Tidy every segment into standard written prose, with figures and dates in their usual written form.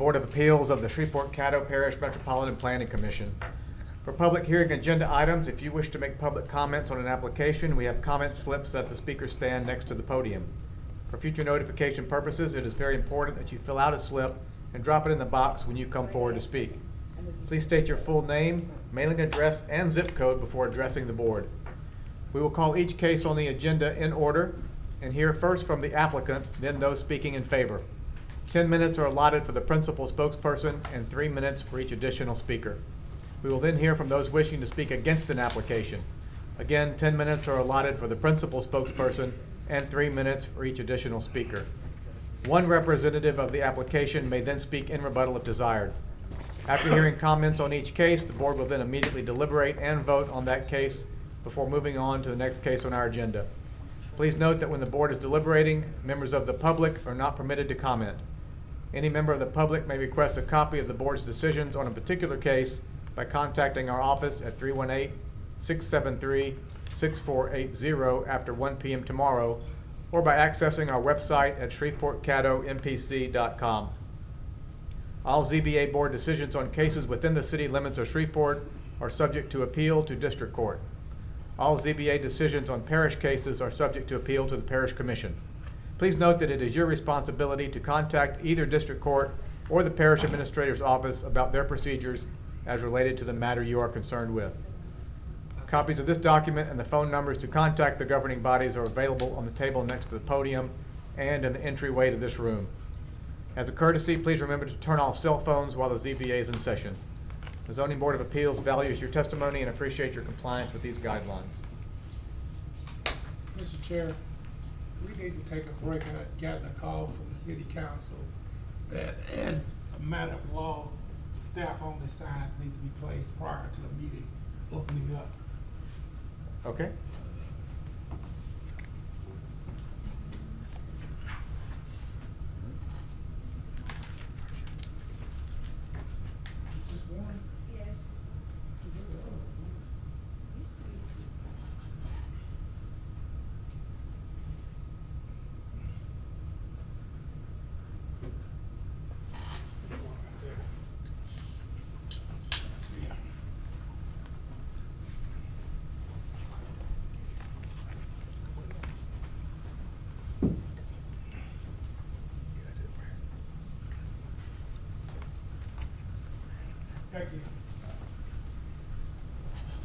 Board of Appeals of the Shreveport-Caddo Parish Metropolitan Planning Commission. For public hearing agenda items, if you wish to make public comments on an application, we have comment slips at the speaker stand next to the podium. For future notification purposes, it is very important that you fill out a slip and drop it in the box when you come forward to speak. Please state your full name, mailing address, and zip code before addressing the board. We will call each case on the agenda in order and hear first from the applicant, then those speaking in favor. 10 minutes are allotted for the principal spokesperson and 3 minutes for each additional speaker. We will then hear from those wishing to speak against an application. Again, 10 minutes are allotted for the principal spokesperson and 3 minutes for each additional speaker. One representative of the application may then speak in rebuttal if desired. After hearing comments on each case, the board will then immediately deliberate and vote on that case before moving on to the next case on our agenda. Please note that when the board is deliberating, members of the public are not permitted to comment. Any member of the public may request a copy of the board's decisions on a particular case by contacting our office at 318-673-6480 after 1 p.m. tomorrow, or by accessing our website at shreveportcaddompc.com. All ZBA board decisions on cases within the city limits of Shreveport are subject to appeal to district court. All ZBA decisions on parish cases are subject to appeal to the parish commission. Please note that it is your responsibility to contact either district court or the parish administrator's office about their procedures as related to the matter you are concerned with. Copies of this document and the phone numbers to contact the governing bodies are available on the table next to the podium and in the entryway to this room. As a courtesy, please remember to turn off cell phones while the ZBA is in session. The Zoning Board of Appeals values your testimony and appreciates your compliance with these guidelines. Mr. Chair, we need to take a break. I gotten a call from the city council that as a matter of law, staff-only signs need to be placed prior to the meeting opening up. Okay. Just one? Yes. Thank you.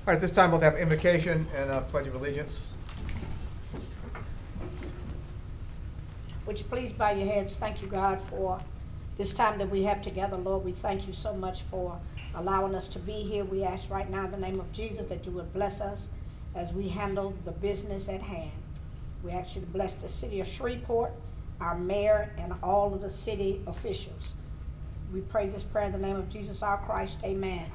All right, at this time we'll have invocation and a pledge of allegiance. Would you please bow your heads? Thank you, God, for this time that we have together. Lord, we thank you so much for allowing us to be here. We ask right now in the name of Jesus that you would bless us as we handle the business at hand. We ask you to bless the city of Shreveport, our mayor, and all of the city officials. We pray this prayer in the name of Jesus our Christ. Amen.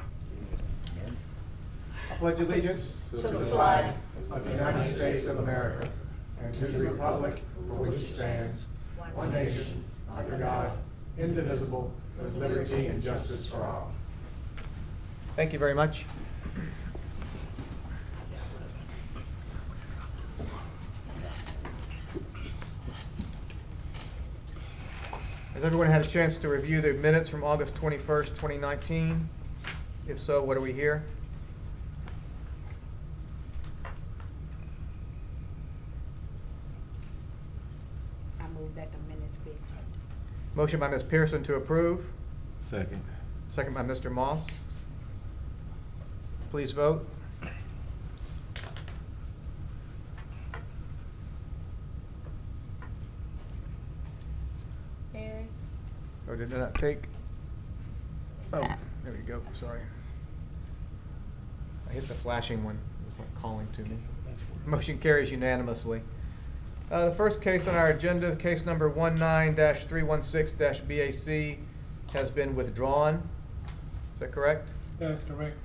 I pledge allegiance To the flag of the United States of America and to the republic for which it stands, one nation, under God, indivisible, with liberty and justice for all. Thank you very much. Has everyone had a chance to review the minutes from August 21st, 2019? If so, what do we hear? I move that the minutes be accepted. Motion by Ms. Pearson to approve, Second. second by Mr. Moss. Please vote. Mary? Or did it not take? Oh, there we go, sorry. I hit the flashing one, it's not calling to me. Motion carries unanimously. The first case on our agenda, case number 19-316-BAC, has been withdrawn. Is that correct? That is correct.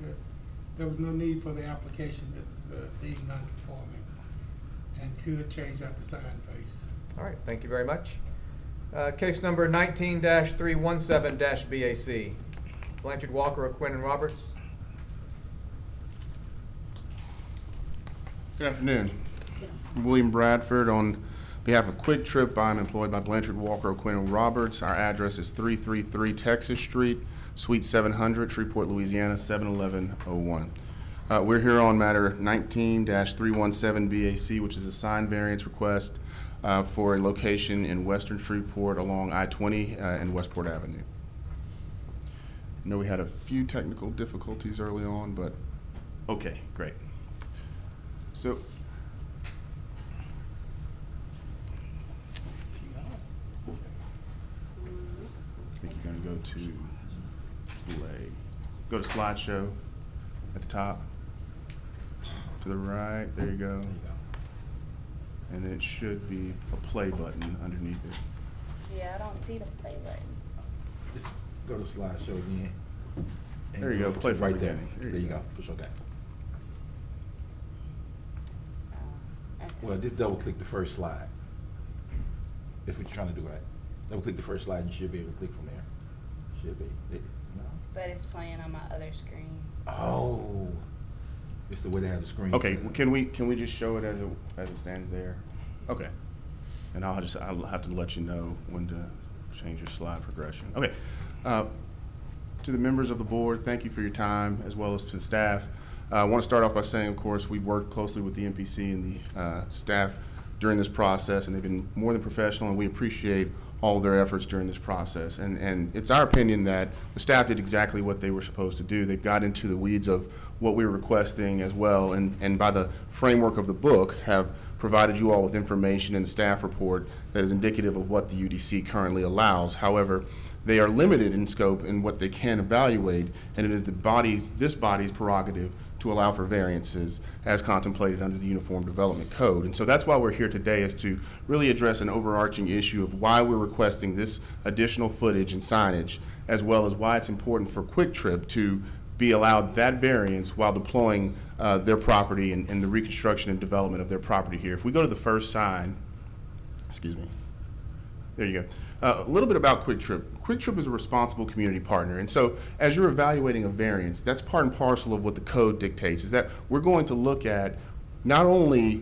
There was no need for the application that was deemed non-conforming and could change out the sign face. All right, thank you very much. Case number 19-317-BAC. Blanchard Walker, O'Quinn and Roberts. Good afternoon. I'm William Bradford on behalf of Quick Trip, I'm employed by Blanchard Walker O'Quinn Roberts. Our address is 333 Texas Street, Suite 700, Shreveport, Louisiana, 71101. We're here on matter 19-317 BAC, which is a sign variance request for a location in western Shreveport along I-20 and Westport Avenue. I know we had a few technical difficulties early on, but okay, great. So, I think you're gonna go to play. Go to slideshow at the top. To the right, there you go. And then it should be a play button underneath it. Yeah, I don't see the play button. Just go to slideshow again. And There you go, play for right the there. beginning. There you go. Push OK. Okay. Well, just double click the first slide. That's what you're trying to do, right? Double click the first slide and you should be able to click from there. Should be. No? But it's playing on my other screen. Oh. It's the way they have the screen. Okay, set up. can we just show it as it stands there? Okay. And I'll have to let you know when to change your slide progression. Okay. To the members of the board, thank you for your time, as well as to the staff. I want to start off by saying, of course, we've worked closely with the MPC and the staff during this process, and they've been more than professional, and we appreciate all of their efforts during this process. And it's our opinion that the staff did exactly what they were supposed to do. They got into the weeds of what we were requesting as well, and by the framework of the book, have provided you all with information in the staff report that is indicative of what the UDC currently allows. However, they are limited in scope in what they can evaluate, and it is this body's prerogative to allow for variances as contemplated under the Uniform Development Code. And so that's why we're here today, is to really address an overarching issue of why we're requesting this additional footage and signage, as well as why it's important for Quick Trip to be allowed that variance while deploying their property and the reconstruction and development of their property here. If we go to the first sign, excuse me, there you go. A little bit about Quick Trip. Quick Trip is a responsible community partner, and so as you're evaluating a variance, that's part and parcel of what the code dictates, is that we're going to look at not only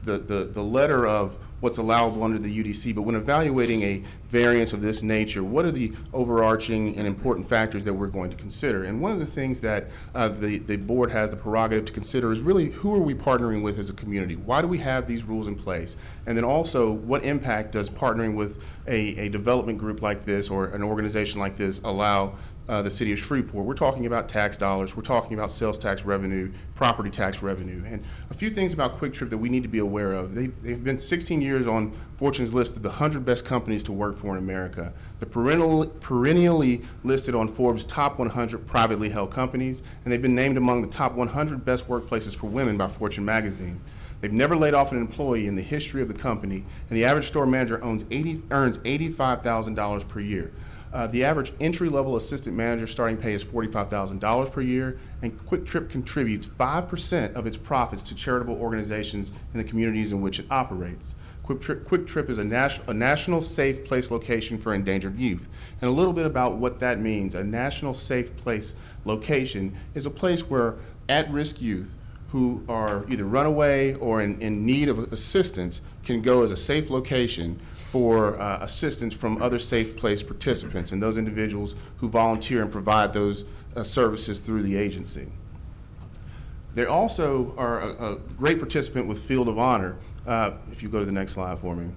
the letter of what's allowable under the UDC, but when evaluating a variance of this nature, what are the overarching and important factors that we're going to consider? And one of the things that the board has the prerogative to consider is really, who are we partnering with as a community? Why do we have these rules in place? And then also, what impact does partnering with a development group like this or an organization like this allow the city of Shreveport? We're talking about tax dollars, we're talking about sales tax revenue, property tax revenue, and a few things about Quick Trip that we need to be aware of. They've been 16 years on Fortune's list of the 100 best companies to work for in America. They're perennially listed on Forbes' top 100 privately held companies, and they've been named among the top 100 best workplaces for women by Fortune magazine. They've never laid off an employee in the history of the company, and the average store manager earns $85,000 per year. The average entry-level assistant manager starting pay is $45,000 per year, and Quick Trip contributes 5% of its profits to charitable organizations in the communities in which it operates. Quick Trip is a national safe place location for endangered youth. And a little bit about what that means. A national safe place location is a place where at-risk youth who are either runaway or in need of assistance can go as a safe location for assistance from other safe place participants and those individuals who volunteer and provide those services through the agency. They also are a great participant with Field of Honor. If you go to the next slide for me.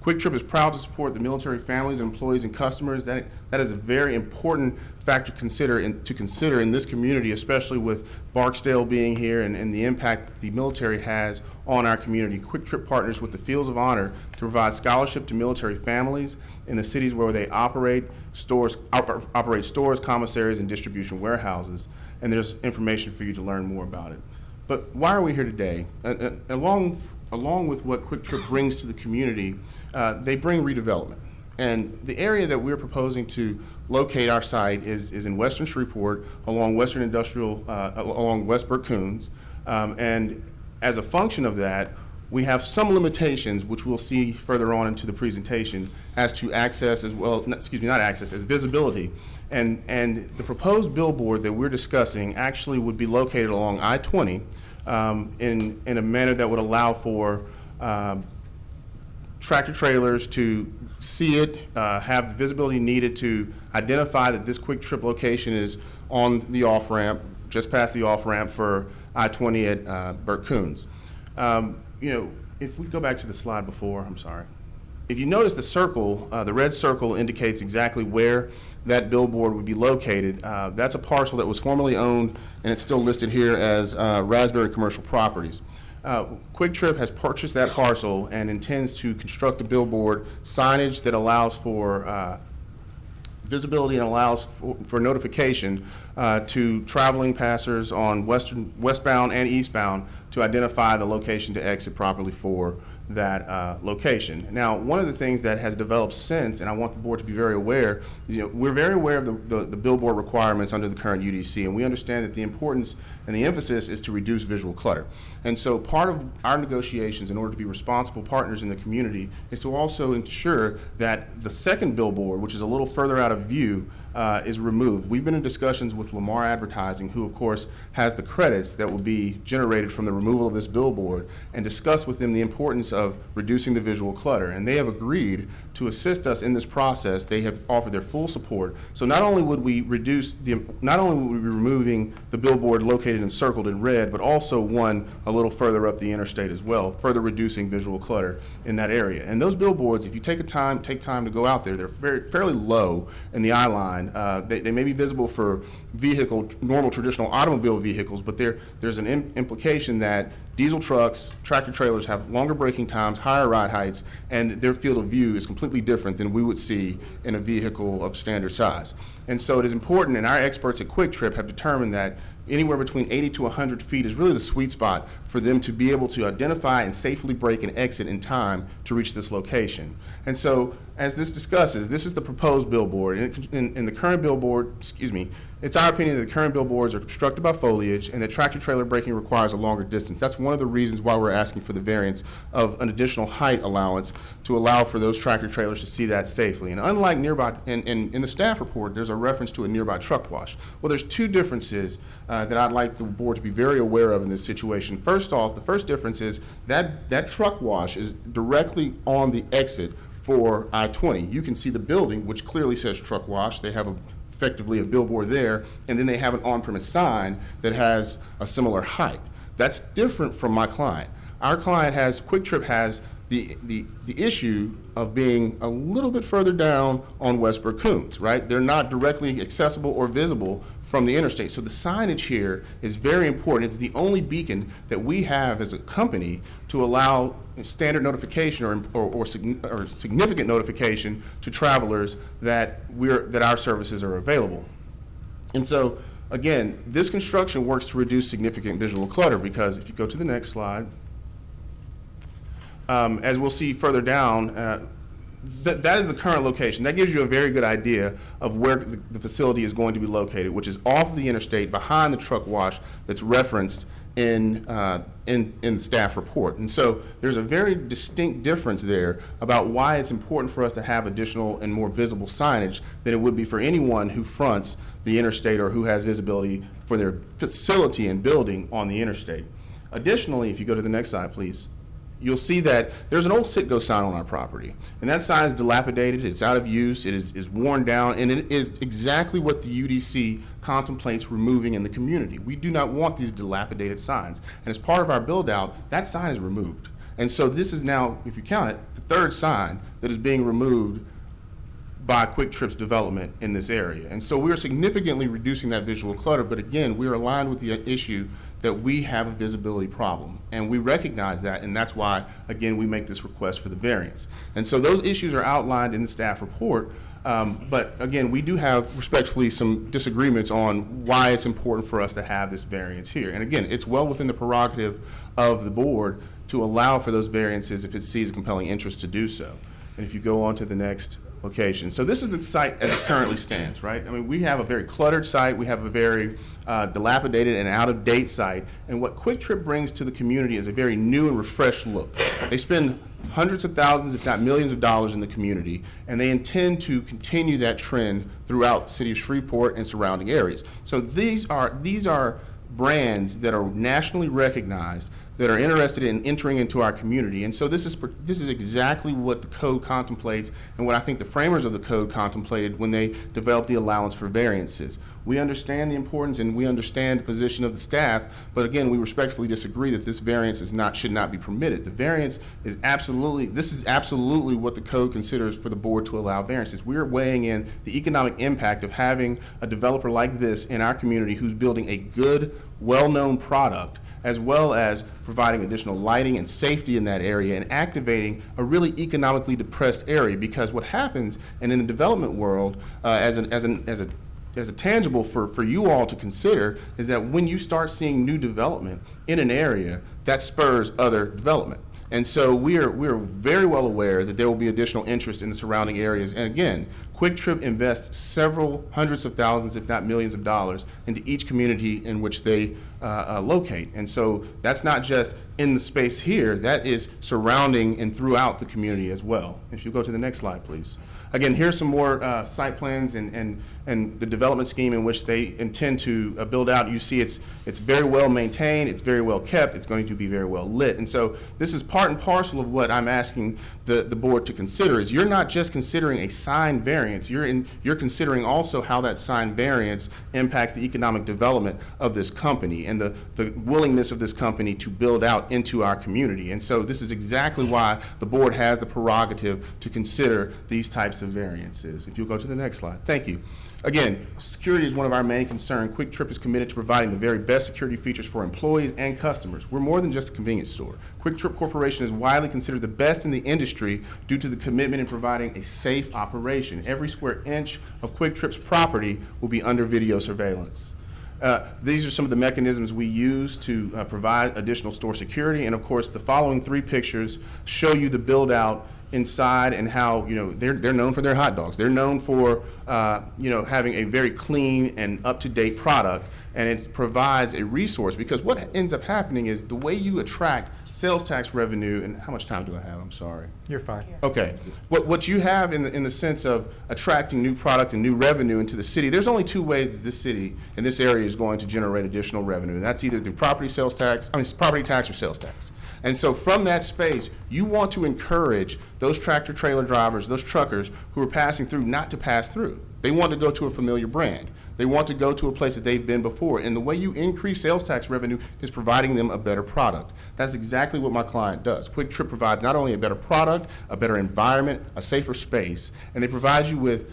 Quick Trip is proud to support the military families, employees, and customers. That is a very important factor to consider in this community, especially with Barksdale being here and the impact the military has on our community. Quick Trip partners with the Fields of Honor to provide scholarship to military families in the cities where they operate stores, commissaries, and distribution warehouses. And there's information for you to learn more about it. But why are we here today? Along with what Quick Trip brings to the community, they bring redevelopment. And the area that we're proposing to locate our site is in western Shreveport, along Western Industrial, along West Burcoons. And as a function of that, we have some limitations, which we'll see further on into the presentation, as to access as well, not access, as visibility. And the proposed billboard that we're discussing actually would be located along I-20 in a manner that would allow for tractor trailers to see it, have the visibility needed to identify that this Quick Trip location is on the off-ramp, just past the off-ramp for I-20 at Burt Coons. If we go back to the slide before, I'm sorry. If you notice the circle, the red circle indicates exactly where that billboard would be located. That's a parcel that was formerly owned, and it's still listed here as Raspberry Commercial Properties. Quick Trip has purchased that parcel and intends to construct a billboard signage that allows for visibility and allows for notification to traveling passers on westbound and eastbound to identify the location to exit properly for that location. Now, one of the things that has developed since, and I want the board to be very aware, we're very aware of the billboard requirements under the current UDC, and we understand that the importance and the emphasis is to reduce visual clutter. And so part of our negotiations in order to be responsible partners in the community is to also ensure that the second billboard, which is a little further out of view, is removed. We've been in discussions with Lamar Advertising, who of course has the credits that will be generated from the removal of this billboard, and discussed with them the importance of reducing the visual clutter. And they have agreed to assist us in this process. They have offered their full support. So not only would we be removing the billboard located and circled in red, but also one a little further up the interstate as well, further reducing visual clutter in that area. And those billboards, if you take time to go out there, they're fairly low in the eye line. They may be visible for normal traditional automobile vehicles, but there's an implication that diesel trucks, tractor trailers have longer braking times, higher ride heights, and their field of view is completely different than we would see in a vehicle of standard size. And so it is important, and our experts at Quick Trip have determined that anywhere between 80 to 100 feet is really the sweet spot for them to be able to identify and safely brake and exit in time to reach this location. And so, as this discusses, this is the proposed billboard. In the current billboard, it's our opinion that the current billboards are obstructed by foliage and that tractor trailer braking requires a longer distance. That's one of the reasons why we're asking for the variance of an additional height allowance to allow for those tractor trailers to see that safely. And unlike nearby, in the staff report, there's a reference to a nearby truck wash. Well, there's two differences that I'd like the board to be very aware of in this situation. First off, the first difference is that truck wash is directly on the exit for I-20. You can see the building, which clearly says truck wash. They have effectively a billboard there, and then they have an on-premise sign that has a similar height. That's different from my client. Our client Quick Trip has the issue of being a little bit further down on West Burt Coons, right? They're not directly accessible or visible from the interstate. So the signage here is very important. It's the only beacon that we have as a company to allow standard notification or significant notification to travelers that our services are available. And so, again, this construction works to reduce significant visual clutter, because if you go to the next slide, as we'll see further down, that is the current location. That gives you a very good idea of where the facility is going to be located, which is off of the interstate behind the truck wash that's referenced in the staff report. And so there's a very distinct difference there about why it's important for us to have additional and more visible signage than it would be for anyone who fronts the interstate or who has visibility for their facility and building on the interstate. Additionally, if you go to the next slide, please, you'll see that there's an old Citgo sign on our property. And that sign is dilapidated, it's out of use, it is worn down, and it is exactly what the UDC contemplates removing in the community. We do not want these dilapidated signs. And as part of our build out, that sign is removed. And so this is now, if you count it, the third sign that is being removed by Quick Trip's development in this area. And so we are significantly reducing that visual clutter, but again, we are aligned with the issue that we have a visibility problem. And we recognize that, and that's why, again, we make this request for the variance. And so those issues are outlined in the staff report, but again, we do have respectfully some disagreements on why it's important for us to have this variance here. And again, it's well within the prerogative of the board to allow for those variances if it sees a compelling interest to do so. And if you go on to the next location. So this is the site as it currently stands, right? I mean, we have a very cluttered site. We have a very dilapidated and out-of-date site. And what Quick Trip brings to the community is a very new and refreshed look. They spend hundreds of thousands, if not millions of dollars in the community, and they intend to continue that trend throughout the city of Shreveport and surrounding areas. So these are brands that are nationally recognized that are interested in entering into our community. And so this is exactly what the code contemplates and what I think the framers of the code contemplated when they developed the allowance for variances. We understand the importance and we understand the position of the staff, but again, we respectfully disagree that this variance should not be permitted. The variance is absolutely what the code considers for the board to allow variances. We are weighing in the economic impact of having a developer like this in our community who's building a good, well-known product, as well as providing additional lighting and safety in that area and activating a really economically depressed area. Because what happens, and in the development world, as a tangible for you all to consider, is that when you start seeing new development in an area, that spurs other development. And so we are very well aware that there will be additional interest in the surrounding areas. And again, Quick Trip invests several hundreds of thousands, if not millions of dollars, into each community in which they locate. And so that's not just in the space here, that is surrounding and throughout the community as well. If you go to the next slide, please. Again, here's some more site plans and the development scheme in which they intend to build out. You see it's very well maintained, it's very well kept, it's going to be very well lit. And so this is part and parcel of what I'm asking the board to consider, is you're not just considering a sign variance, you're considering also how that sign variance impacts the economic development of this company and the willingness of this company to build out into our community. And so this is exactly why the board has the prerogative to consider these types of variances. If you'll go to the next slide. Thank you. Again, security is one of our main concerns. Quick Trip is committed to providing the very best security features for employees and customers. We're more than just a convenience store. Quick Trip Corporation is widely considered the best in the industry due to the commitment in providing a safe operation. Every square inch of Quick Trip's property will be under video surveillance. These are some of the mechanisms we use to provide additional store security. And of course, the following 3 pictures show you the build out inside and how, they're known for their hot dogs. They're known for, having a very clean and up-to-date product, and it provides a resource, because what ends up happening is the way you attract sales tax revenue, and how much time do I have? I'm sorry. You're fine. Okay. What you have in the sense of attracting new product and new revenue into the city, there's only 2 ways that this city and this area is going to generate additional revenue. And that's either through property tax or sales tax. And so from that space, you want to encourage those tractor trailer drivers, those truckers who are passing through, not to pass through. They want to go to a familiar brand. They want to go to a place that they've been before. And the way you increase sales tax revenue is providing them a better product. That's exactly what my client does. Quick Trip provides not only a better product, a better environment, a safer space, and they provide you with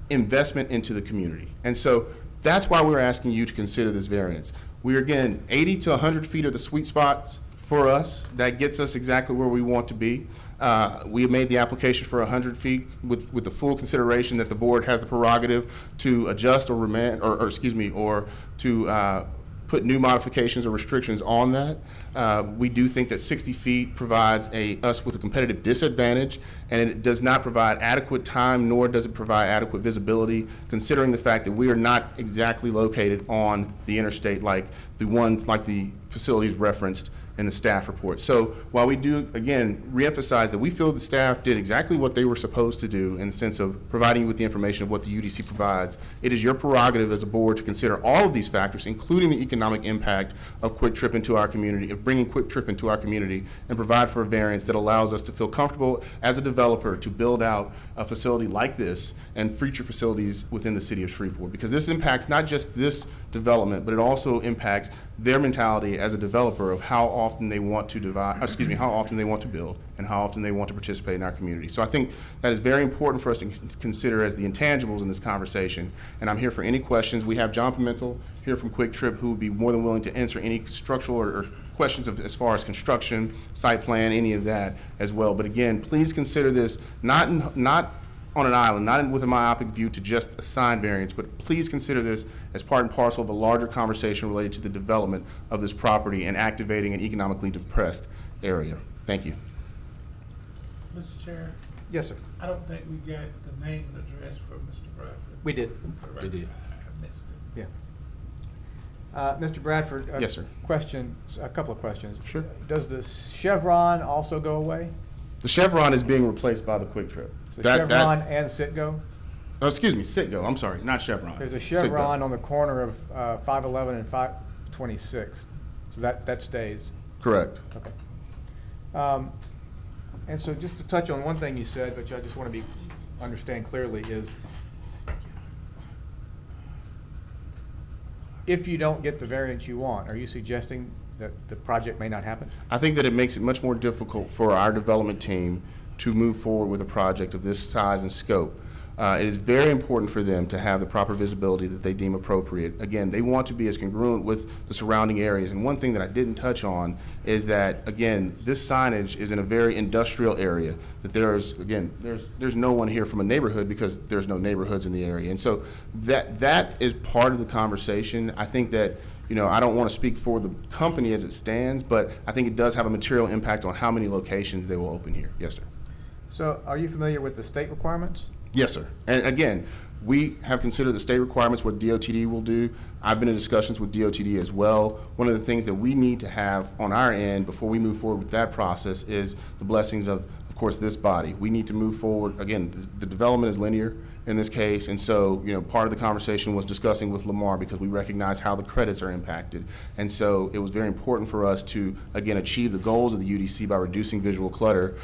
investment into the community. And so that's why we're asking you to consider this variance. We're, again, 80 to 100 feet are the sweet spots for us. That gets us exactly where we want to be. We have made the application for 100 feet with the full consideration that the board has the prerogative to adjust or remand, or to put new modifications or restrictions on that. We do think that 60 feet provides us with a competitive disadvantage, and it does not provide adequate time, nor does it provide adequate visibility, considering the fact that we are not exactly located on the interstate like the facilities referenced in the staff report. So while we do, again, reemphasize that we feel the staff did exactly what they were supposed to do in the sense of providing you with the information of what the UDC provides, it is your prerogative as a board to consider all of these factors, including the economic impact of Quick Trip into our community, of bringing Quick Trip into our community, and provide for a variance that allows us to feel comfortable as a developer to build out a facility like this and future facilities within the city of Shreveport. Because this impacts not just this development, but it also impacts their mentality as a developer of how often they want to how often they want to build and how often they want to participate in our community. So I think that is very important for us to consider as the intangibles in this conversation. And I'm here for any questions. We have John Pimentel here from Quick Trip who would be more than willing to answer any structural or questions as far as construction, site plan, any of that as well. But again, please consider this not on an island, not with a myopic view to just a sign variance, but please consider this as part and parcel of a larger conversation related to the development of this property and activating an economically depressed area. Thank you. Mr. Chair, Yes, sir. I don't think we got the name and address for Mr. Bradford. We did. Correct. We did. I missed it. Yeah. Mr. Bradford. Yes, sir. A couple of questions. Sure. Does the chevron also go away? The chevron is being replaced by the Quick Trip. So chevron and Citgo? Citgo, I'm sorry, not chevron. There's a Citgo. chevron on the corner of 511 and 526, so that stays. Correct. Okay. And so just to touch on one thing you said, which I just want to understand clearly, is if you don't get the variance you want, are you suggesting that the project may not happen? I think that it makes it much more difficult for our development team to move forward with a project of this size and scope. It is very important for them to have the proper visibility that they deem appropriate. Again, they want to be as congruent with the surrounding areas. And one thing that I didn't touch on is that, again, this signage is in a very industrial area. That there's no one here from a neighborhood because there's no neighborhoods in the area. And so that is part of the conversation. I think that, I don't want to speak for the company as it stands, but I think it does have a material impact on how many locations they will open here. Yes, sir. So are you familiar with the state requirements? Yes, sir. And again, we have considered the state requirements, what DOTD will do. I've been in discussions with DOTD as well. One of the things that we need to have on our end before we move forward with that process is the blessings of course, this body. We need to move forward. Again, the development is linear in this case, and so, part of the conversation was discussing with Lamar because we recognize how the credits are impacted. And so it was very important for us to, again, achieve the goals of the UDC by reducing visual clutter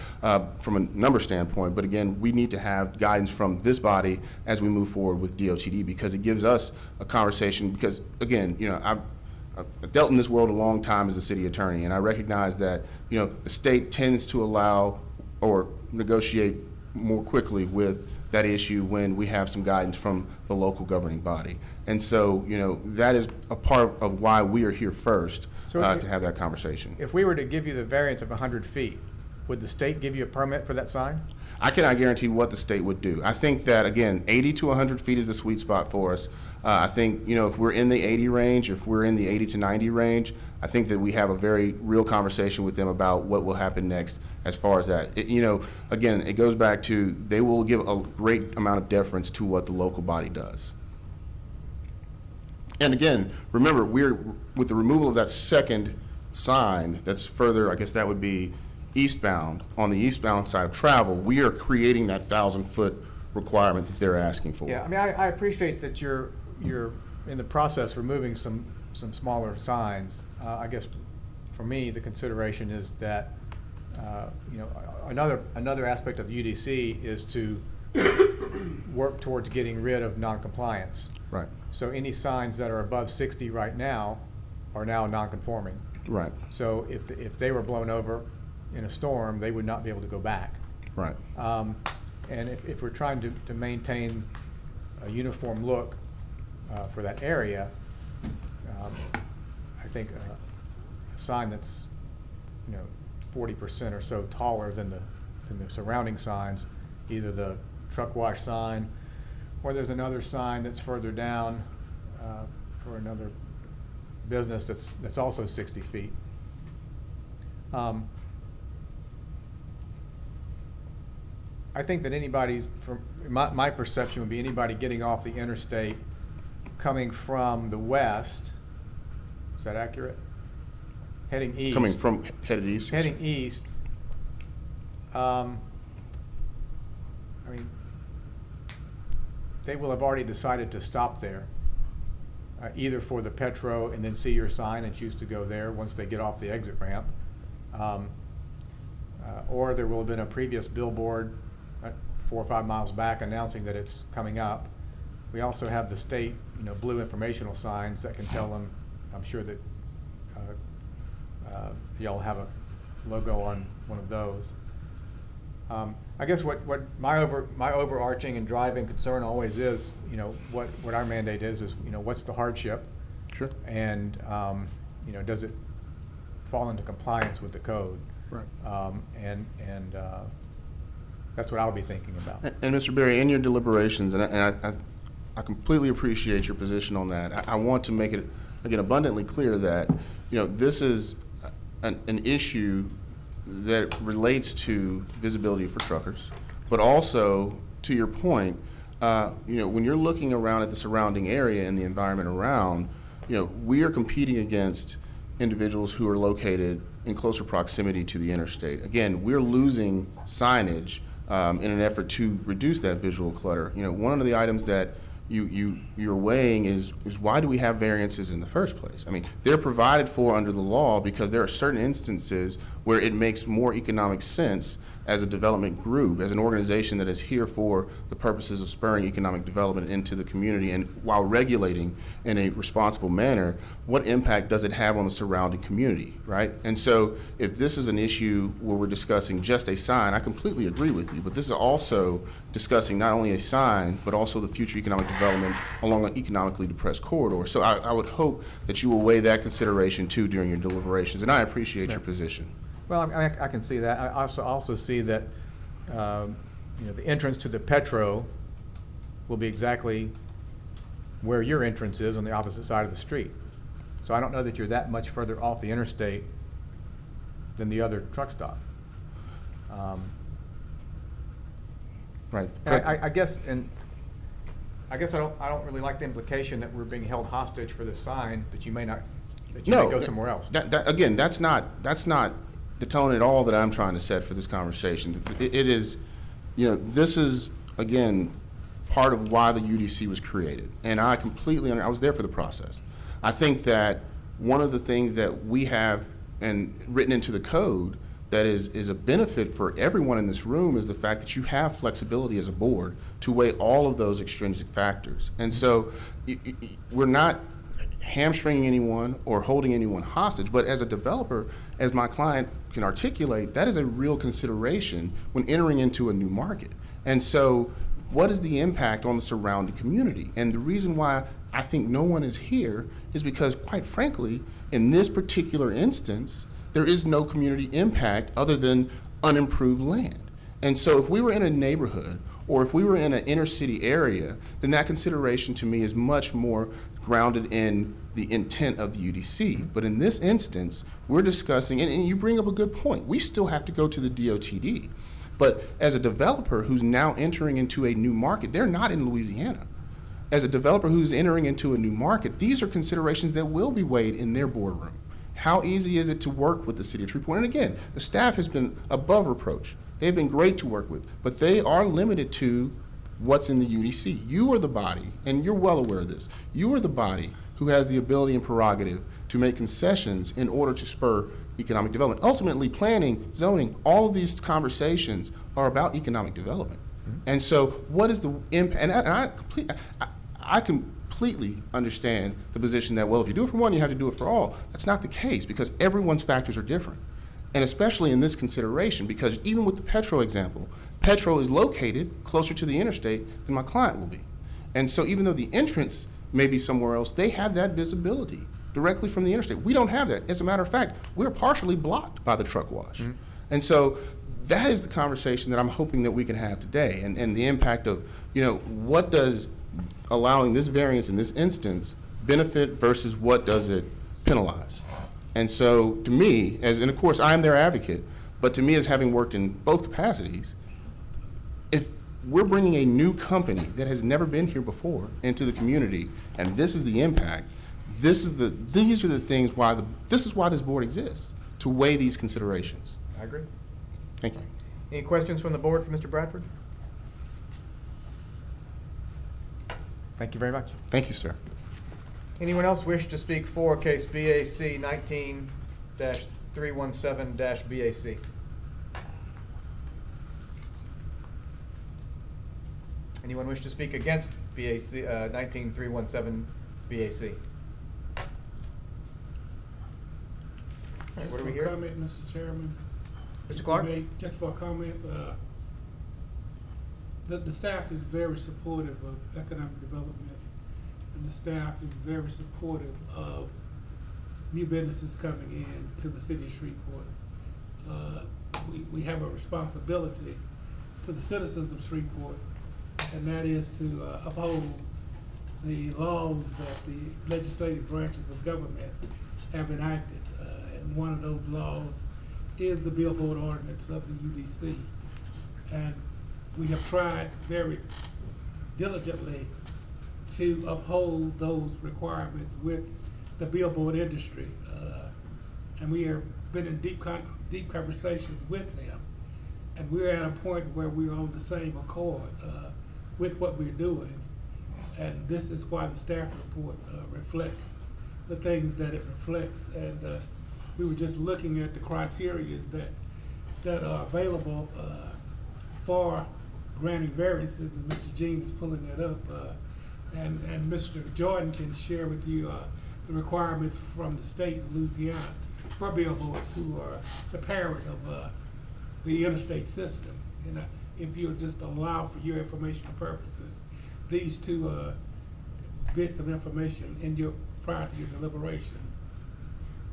from a number standpoint. But again, we need to have guidance from this body as we move forward with DOTD because it gives us a conversation because, again, I've dealt in this world a long time as a city attorney, and I recognize that, the state tends to allow or negotiate more quickly with that issue when we have some guidance from the local governing body. And so, that is a part of why we are here first to have that conversation. If we were to give you the variance of 100 feet, would the state give you a permit for that sign? I cannot guarantee what the state would do. I think that, again, 80 to 100 feet is the sweet spot for us. I think, if we're in the 80 range, if we're in the 80 to 90 range, I think that we have a very real conversation with them about what will happen next as far as that. Again, it goes back to they will give a great amount of deference to what the local body does. And again, remember, we're with the removal of that second sign that's further, I guess that would be eastbound, on the eastbound side of travel, we are creating that 1,000-foot requirement that they're asking for. Yeah, I mean, I appreciate that you're in the process removing some smaller signs. I guess for me, the consideration is that, another aspect of the UDC is to work towards getting rid of non-compliance. Right. So any signs that are above 60 right now are now non-conforming. Right. So if they were blown over in a storm, they would not be able to go back. Right. And if we're trying to maintain a uniform look for that area, I think a sign that's 40% or so taller than the surrounding signs, either the truck wash sign or there's another sign that's further down for another business that's also 60 feet. I think that anybody, from my perception would be anybody getting off the interstate coming from the west, is that accurate? Heading east. Headed east. Heading east. I mean, they will have already decided to stop there, either for the Petro and then see your sign and choose to go there once they get off the exit ramp. Or there will have been a previous billboard 4 or 5 miles back announcing that it's coming up. We also have the state, blue informational signs that can tell them, I'm sure that y'all have a logo on one of those. I guess what my overarching and driving concern always is, what our mandate is, what's the hardship? Sure. And, does it fall into compliance with the code? Right. That's what I'll be thinking about. And Mr. Berry, in your deliberations, and I completely appreciate your position on that. I want to make it, again, abundantly clear that, this is an issue that relates to visibility for truckers, but also, to your point, when you're looking around at the surrounding area and the environment around, we are competing against individuals who are located in closer proximity to the interstate. Again, we're losing signage in an effort to reduce that visual clutter. One of the items that you're weighing is why do we have variances in the first place? I mean, they're provided for under the law because there are certain instances where it makes more economic sense as a development group, as an organization that is here for the purposes of spurring economic development into the community, and while regulating in a responsible manner, what impact does it have on the surrounding community, right? And so if this is an issue where we're discussing just a sign, I completely agree with you, but this is also discussing not only a sign, but also the future economic development along an economically depressed corridor. So I would hope that you will weigh that consideration too during your deliberations, and I appreciate your position. Well, I can see that. I also see that, the entrance to the Petro will be exactly where your entrance is on the opposite side of the street. So I don't know that you're that much further off the interstate than the other truck stop. Right. I guess I don't really like the implication that we're being held hostage for this sign, that you may go somewhere else. Again, that's not the tone at all that I'm trying to set for this conversation. It is, this is, again, part of why the UDC was created. And I completely, I was there for the process. I think that one of the things that we have and written into the code that is a benefit for everyone in this room is the fact that you have flexibility as a board to weigh all of those extrinsic factors. And so we're not hamstringing anyone or holding anyone hostage, but as a developer, as my client can articulate, that is a real consideration when entering into a new market. And so what is the impact on the surrounding community? And the reason why I think no one is here is because, quite frankly, in this particular instance, there is no community impact other than unimproved land. And so if we were in a neighborhood or if we were in an inner city area, then that consideration to me is much more grounded in the intent of the UDC. But in this instance, we're discussing, and you bring up a good point, we still have to go to the DOTD. But as a developer who's now entering into a new market, they're not in Louisiana. As a developer who's entering into a new market, these are considerations that will be weighed in their boardroom. How easy is it to work with the city of Shreveport? And again, the staff has been above reproach. They've been great to work with, but they are limited to what's in the UDC. You are the body, and you're well aware of this, you are the body who has the ability and prerogative to make concessions in order to spur economic development. Ultimately, planning, zoning, all of these conversations are about economic development. Mm-hmm. And so what is the impact? And I completely understand the position that, well, if you do it for one, you have to do it for all. That's not the case, because everyone's factors are different. And especially in this consideration, because even with the Petro example, Petro is located closer to the interstate than my client will be. And so even though the entrance may be somewhere else, they have that visibility directly from the interstate. We don't have that. As a matter of fact, we're partially blocked by the truck wash. Mm-hmm. And so that is the conversation that I'm hoping that we can have today, and the impact of, what does allowing this variance in this instance benefit versus what does it penalize? And so to me, and of course I'm their advocate, but to me, as having worked in both capacities, if we're bringing a new company that has never been here before into the community, and this is the impact, these are the things this is why this board exists, to weigh these considerations. I agree. Thank you. Any questions from the board for Mr. Bradford? Thank you very much. Thank you, sir. Anyone else wish to speak for case BAC 19-317-BAC? Anyone wish to speak against BAC 19-317-BAC? What are we Just for here? a comment, Mr. Chairman. Mr. Clark? Just for a comment, the staff is very supportive of economic development, and the staff is very supportive of new businesses coming in to the city of Shreveport. We have a responsibility to the citizens of Shreveport, and that is to uphold the laws that the legislative branches of government have enacted. And one of those laws is the billboard ordinance of the UDC. And we have tried very diligently to uphold those requirements with the billboard industry. And we have been in deep conversations with them. And we're at a point where we're on the same accord with what we're doing. And this is why the staff report reflects the things that it reflects. And we were just looking at the criterias that are available for granting variances, and Mr. Jean is pulling that up. And Mr. Jordan can share with you the requirements from the state of Louisiana for billboards, who are the parent of the interstate system. And if you'll just allow for your informational purposes, these two bits of information in your, prior to your deliberation,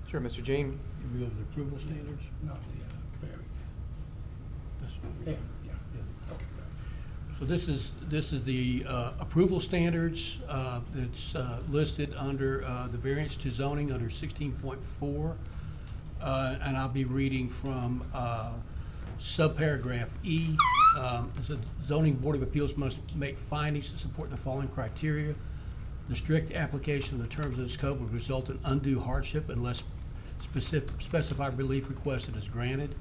Sure, Mr. Jean. We go to the approval standards? not the variance. This one. Yeah, yeah. Yeah. Okay. So this is the approval standards that's listed under the variance to zoning under 16.4. And I'll be reading from subparagraph E. It says, zoning board of appeals must make findings to support the following criteria. The strict application of the terms of this code would result in undue hardship unless specified relief requested is granted.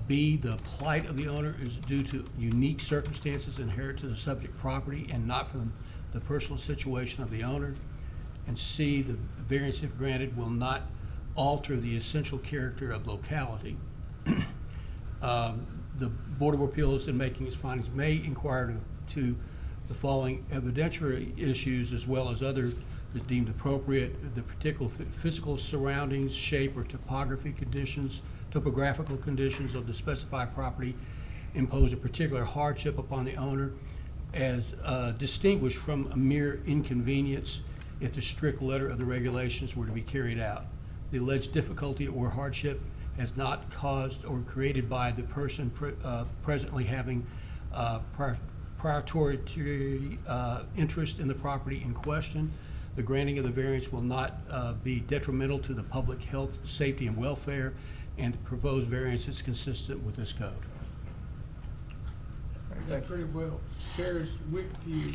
B, the plight of the owner is due to unique circumstances inherent to the subject property and not from the personal situation of the owner. And C, the variance, if granted, will not alter the essential character of locality. The Board of Appeals, in making its findings, may inquire to the following evidentiary issues as well as other that deemed appropriate: the particular physical surroundings, shape, or topographical conditions of the specified property impose a particular hardship upon the owner as distinguished from a mere inconvenience if the strict letter of the regulations were to be carried out. The alleged difficulty or hardship has not caused or created by the person presently having priority interest in the property in question. The granting of the variance will not be detrimental to the public health, safety, and welfare, and the proposed variance is consistent with this code. That pretty well shares with you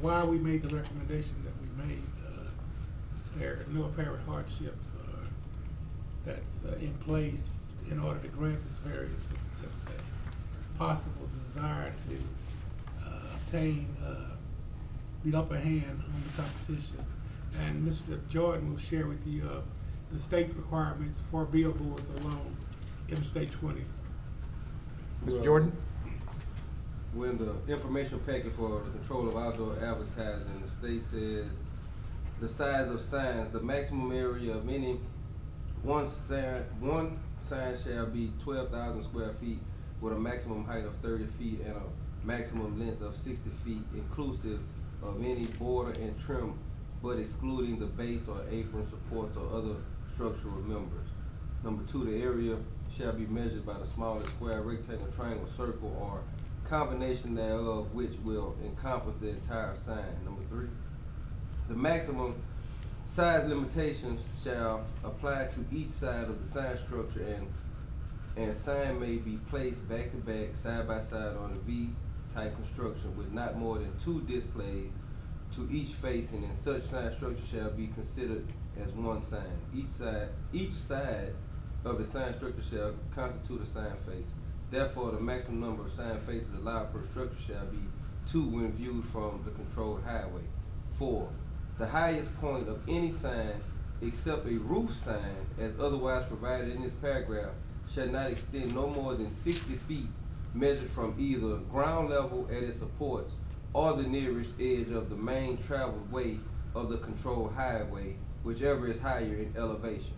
why we made the recommendation that we made. There are no apparent hardships that's in place in order to grant this variance. It's just a possible desire to obtain the upper hand on the competition. And Mr. Jordan will share with you the state requirements for billboards along Interstate 20. Mr. Jordan? When the information packet for the control of outdoor advertising, the state says the size of signs, the maximum area of any one sign shall be 12,000 square feet with a maximum height of 30 feet and a maximum length of 60 feet, inclusive of any border and trim, but excluding the base or apron supports or other structural members. Number 2, the area shall be measured by the smallest square, rectangle, triangle, circle, or combination thereof, which will encompass the entire sign. Number 3, the maximum size limitations shall apply to each side of the sign structure, and sign may be placed back to back, side by side on a V-type construction with not more than 2 displays to each facing, and such sign structure shall be considered as one sign. Each side of the sign structure shall constitute a sign face. Therefore, the maximum number of sign faces allowed per structure shall be 2 when viewed from the controlled highway. 4, the highest point of any sign except a roof sign, as otherwise provided in this paragraph, shall not extend no more than 60 feet measured from either ground level at its supports or the nearest edge of the main traveled way of the controlled highway, whichever is higher in elevation.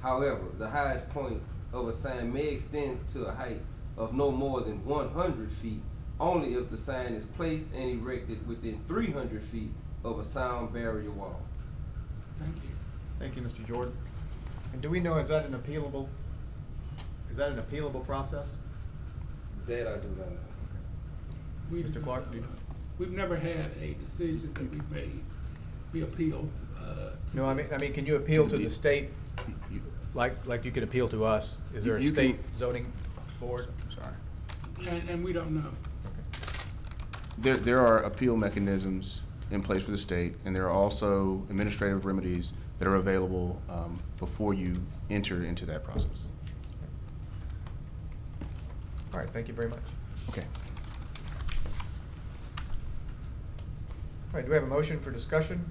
However, the highest point of a sign may extend to a height of no more than 100 feet, only if the sign is placed and erected within 300 feet of a sound barrier wall. Thank you. Thank you, Mr. Jordan. And do we know, is that an appealable process? That I do not know. We Mr. do Clark, not do you- know. We've never had a decision that we made be appealed to No, I this. mean, can you appeal to the state, You- like you could appeal to us? Is there a You state can- zoning board? Sorry. And we don't know. There are appeal mechanisms in place for the state, and there are also administrative remedies that are available before you enter into that process. All right, thank you very much. Okay. All right, do we have a motion for discussion?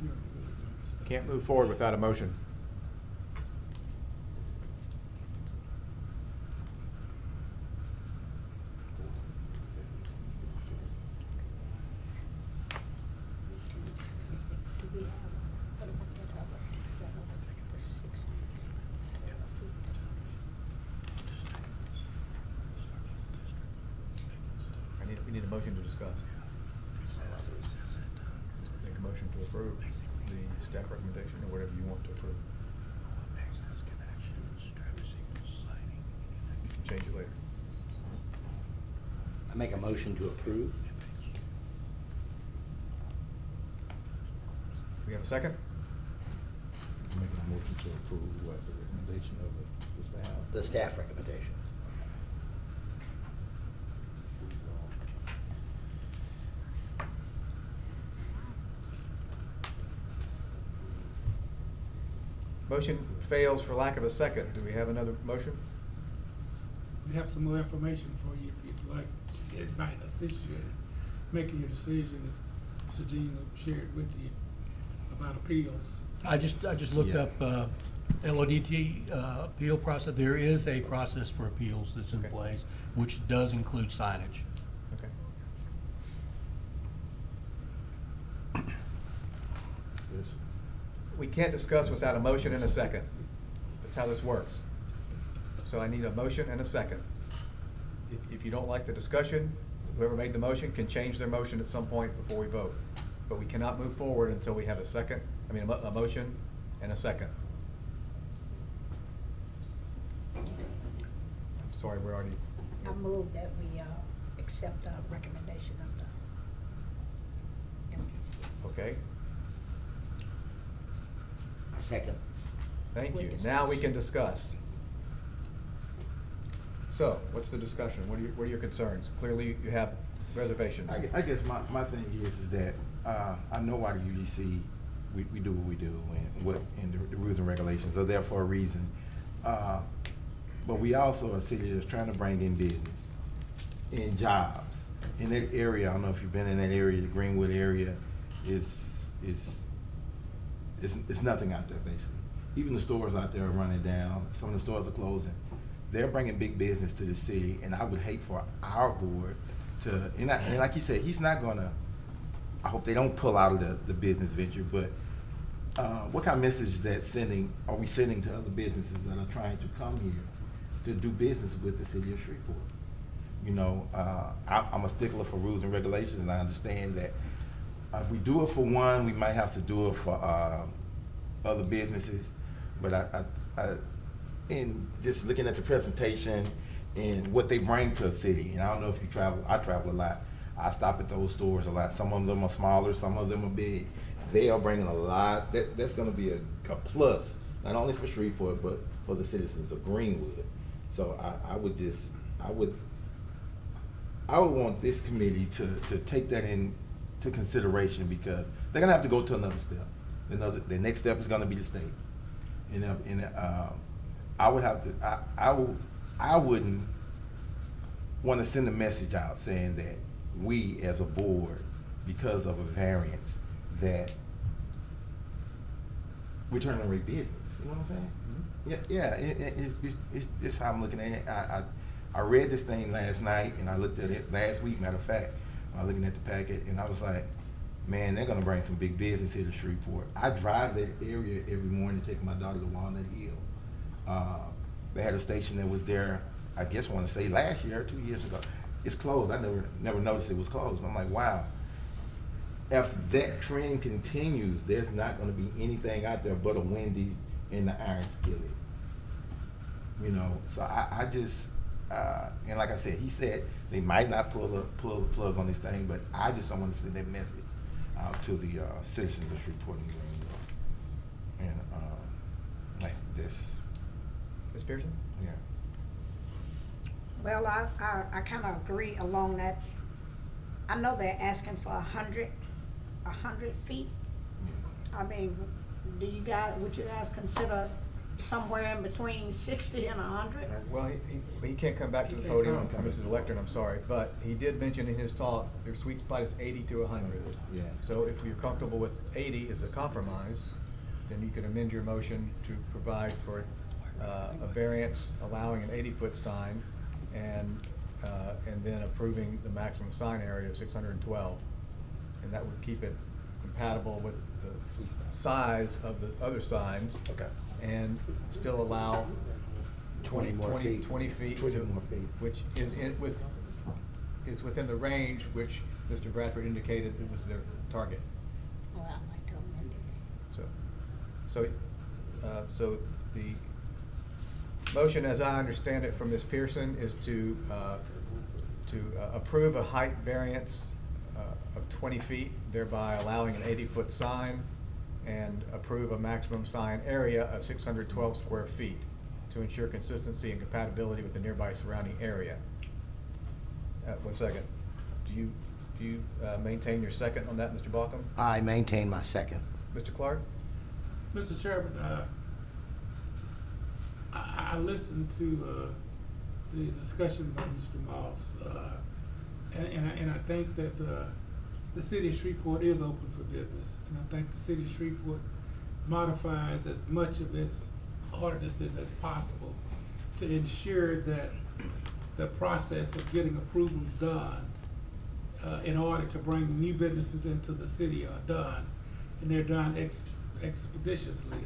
You know, really don't understand. Can't move forward without a motion. Do we have, what about that other, the 6? We need a motion to discuss. Make a motion to approve the staff recommendation or whatever you want to approve. You can change it later. I make a motion to approve. We have a second? Making a motion to approve what, the recommendation of the staff? The staff recommendation. Motion fails for lack of a second. Do we have another motion? We have some more information for you if you'd like. It might assist you in making your decision if Sajina shared with you about appeals. I just looked Yeah. up LODT appeal process. There is a process for appeals that's in Okay. place, which does include signage. Okay. Discussion. We can't discuss without a motion and a second. That's how this works. So I need a motion and a second. If you don't like the discussion, whoever made the motion can change their motion at some point before we vote. But we cannot move forward until we have a motion and a second. Sorry, we're already, I move that we, accept the recommendation of the MPC. okay, A second. thank With you. discussion. Now we can discuss. So, what's the discussion? What are your concerns? Clearly, you have reservations. I guess my thing is that, I know why the UDC, we do what we do and the rules and regulations are there for a reason. But we also are a city that's trying to bring in business and jobs. In that area, I don't know if you've been in that area, the Greenwood area is nothing out there basically. Even the stores out there are running down, some of the stores are closing. They're bringing big business to the city, and I would hate for our board to, and like you said, he's not gonna, I hope they don't pull out of the business venture, but what kind of message is that are we sending to other businesses that are trying to come here to do business with the city of Shreveport? You know, I'm a stickler for rules and regulations, and I understand that if we do it for one, we might have to do it for other businesses. But I in just looking at the presentation and what they bring to a city, and I don't know if you travel, I travel a lot. I stop at those stores a lot. Some of them are smaller, some of them are big. They are bringing a lot. That's going to be a plus, not only for Shreveport, but for the citizens of Greenwood. So I would want this committee to take that into consideration, because they're gonna have to go to another step. The next step is gonna be the state. I wouldn't want to send a message out saying that we as a board, because of a variance, that we're turning away business. You know what I'm saying? Mm-hmm. Yeah. It's just how I'm looking at it. I read this thing last night, and I looked at it last week. Matter of fact, I was looking at the packet, and I was like, man, they're gonna bring some big business here to Shreveport. I drive that area every morning to take my daughter to Walnut Hill. They had a station that was there, I guess I want to say last year or 2 years ago. It's closed. I never noticed it was closed. I'm like, wow. If that trend continues, there's not going to be anything out there but a Wendy's and the Iron Skillet. You know, so I just, and like I said, he said they might not pull the plug on this thing, but I just don't want to send that message out to the citizens of Shreveport and Greenville. And like this, Ms. Pearson? yeah. Well, I kind of agree along that I know they're asking for 100 feet. I mean, would you guys consider somewhere in between 60 and 100? Well, he can't come back to the He can't podium, come. come to the lectern, I'm sorry, but he did mention in his talk, their sweet spot is 80 to 100. Yeah. So if you're comfortable with 80 as a compromise, then you could amend your motion to provide for a variance allowing an 80-foot sign and then approving the maximum sign area of 612. And that would keep it compatible with the size of the other signs. Okay. And still allow 20 more feet. 20 feet. 20 to- more feet. Which is within the range which Mr. Bradford indicated it was their target. Well, I'd like to amend it. So the motion, as I understand it from Ms. Pearson, is to approve a height variance of 20 feet, thereby allowing an 80-foot sign, and approve a maximum sign area of 612 square feet to ensure consistency and compatibility with the nearby surrounding area. 1 second. Do you maintain your second on that, Mr. Balcom? I maintain my second. Mr. Clark? Mr. Chairman, I listened to the discussion by Mr. Moss, and I think that the city of Shreveport is open for business, and I think the city of Shreveport modifies as much of its ordinances as possible to ensure that the process of getting approvals done in order to bring new businesses into the city are done, and they're done expeditiously,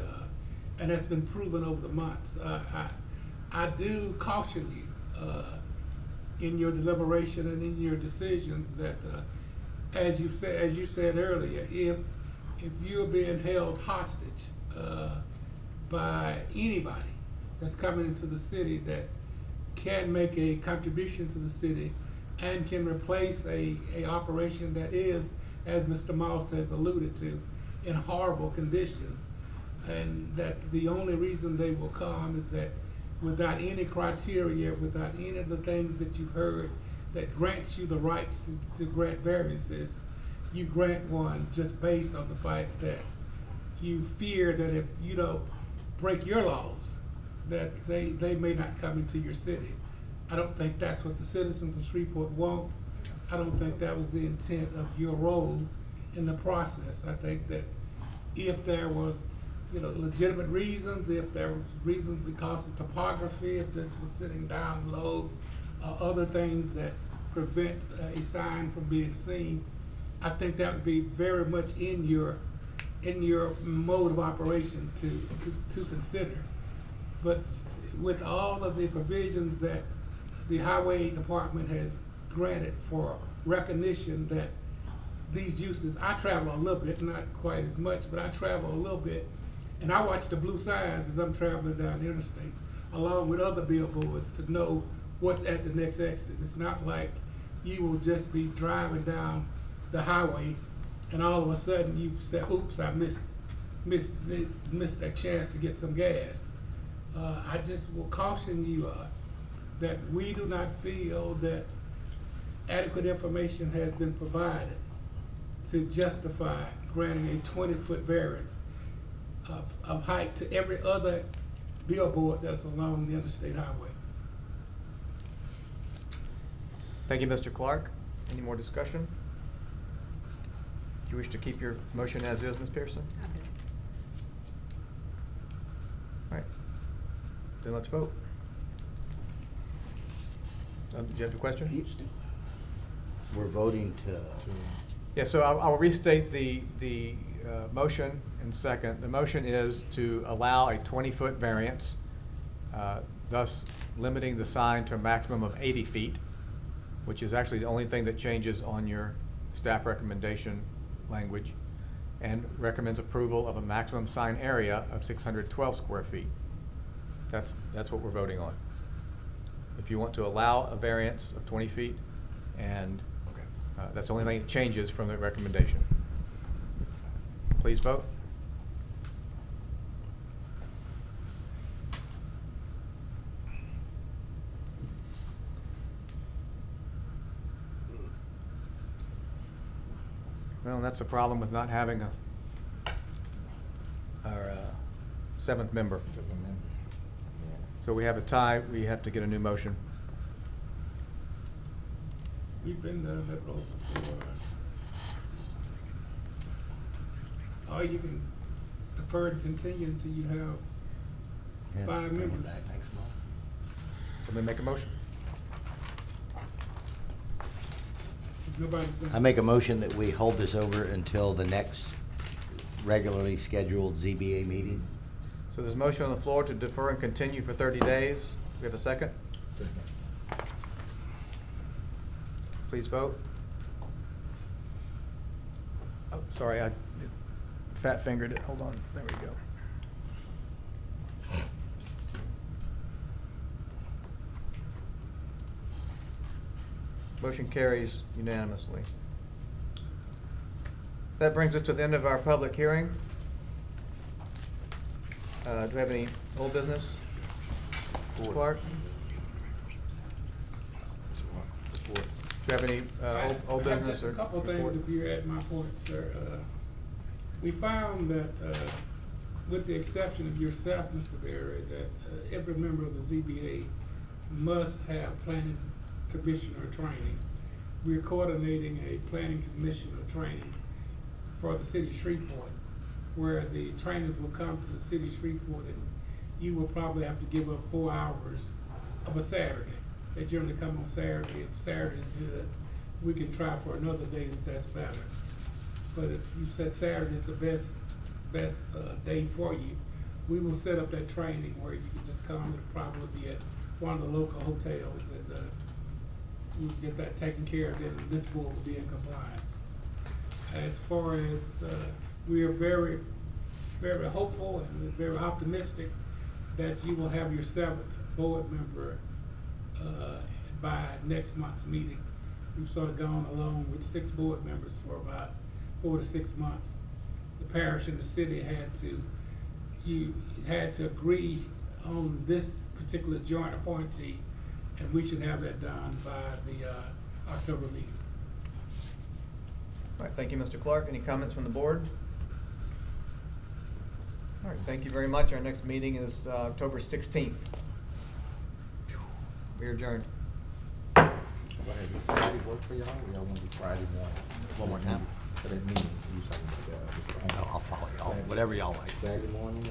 and that's been proven over the months. I do caution you in your deliberation and in your decisions that, as you said earlier, if you're being held hostage by anybody that's coming into the city that can make a contribution to the city and can replace a operation that is, as Mr. Moss has alluded to, in horrible condition, and that the only reason they will come is that without any criteria, without any of the things that you've heard that grants you the rights to grant variances, you grant one just based on the fact that you fear that if you don't break your laws, that they may not come into your city. I don't think that's what the citizens of Shreveport want. I don't think that was the intent of your role in the process. I think that if there was, legitimate reasons, if there was reasons because of topography, if this was sitting down low, other things that prevent a sign from being seen, I think that would be very much in your mode of operation to consider. But with all of the provisions that the highway department has granted for recognition that these uses, I travel a little bit, not quite as much, but I travel a little bit, and I watch the blue signs as I'm traveling down the interstate, along with other billboards to know what's at the next exit. It's not like you will just be driving down the highway and all of a sudden you say, oops, I missed that chance to get some gas. I just will caution you that we do not feel that adequate information has been provided to justify granting a 20-foot variance of height to every other billboard that's along the interstate highway. Thank you, Mr. Clark. Any more discussion? Do you wish to keep your motion as is, Ms. Pearson? All right. Then let's vote. Do you have a question? We're voting to, Yeah, so I'll restate the motion in second. The motion is to allow a 20-foot variance, thus limiting the sign to a maximum of 80 feet, which is actually the only thing that changes on your staff recommendation language, and recommends approval of a maximum sign area of 612 square feet. That's what we're voting on. If you want to allow a variance of 20 feet, and that's the only thing that changes from the recommendation. Please vote. Well, that's the problem with not having our seventh member. So we have a tie, we have to get a new motion. We've been down that road before. Or you can defer and continue until you have Yeah, 5 bring it members. back next month. Somebody make a motion. If nobody's gonna- I make a motion that we hold this over until the next regularly scheduled ZBA meeting. So there's a motion on the floor to defer and continue for 30 days. We have a second? Second. Please vote. Oh, sorry, I fat fingered it. Hold on. There we go. Motion carries unanimously. That brings us to the end of our public hearing. Do we have any old business? Mr. Clark? Do you have any old I have business just or a couple of things report? to be at my point, sir. We found that, with the exception of yourself, Mr. Berry, that every member of the ZBA must have planning commissioner training. We're coordinating a planning commissioner training for the city of Shreveport, where the trainers will come to the city of Shreveport, and you will probably have to give up 4 hours of a Saturday. They generally come on Saturday. If Saturday is good, we can try for another day if that's better. But if you said Saturday is the best day for you, we will set up that training where you can just come. It'll probably be at one of the local hotels, and we'll get that taken care of, then this board will be in compliance. As far as, we are very, very hopeful and very optimistic that you will have your 7th board member by next month's meeting. We've sort of gone along with 6 board members for about 4 to 6 months. The parish and the city you had to agree on this particular joint appointee, and we should have that done by the October meeting. All right, thank you, Mr. Clark. Any comments from the board? All right, thank you very much. Our next meeting is October 16th. We are adjourned. Go ahead, does Saturday work for y'all, or y'all want to do Friday morning? One more time. For that meeting, you talking about I'll follow y'all, whatever y'all like. Saturday morning,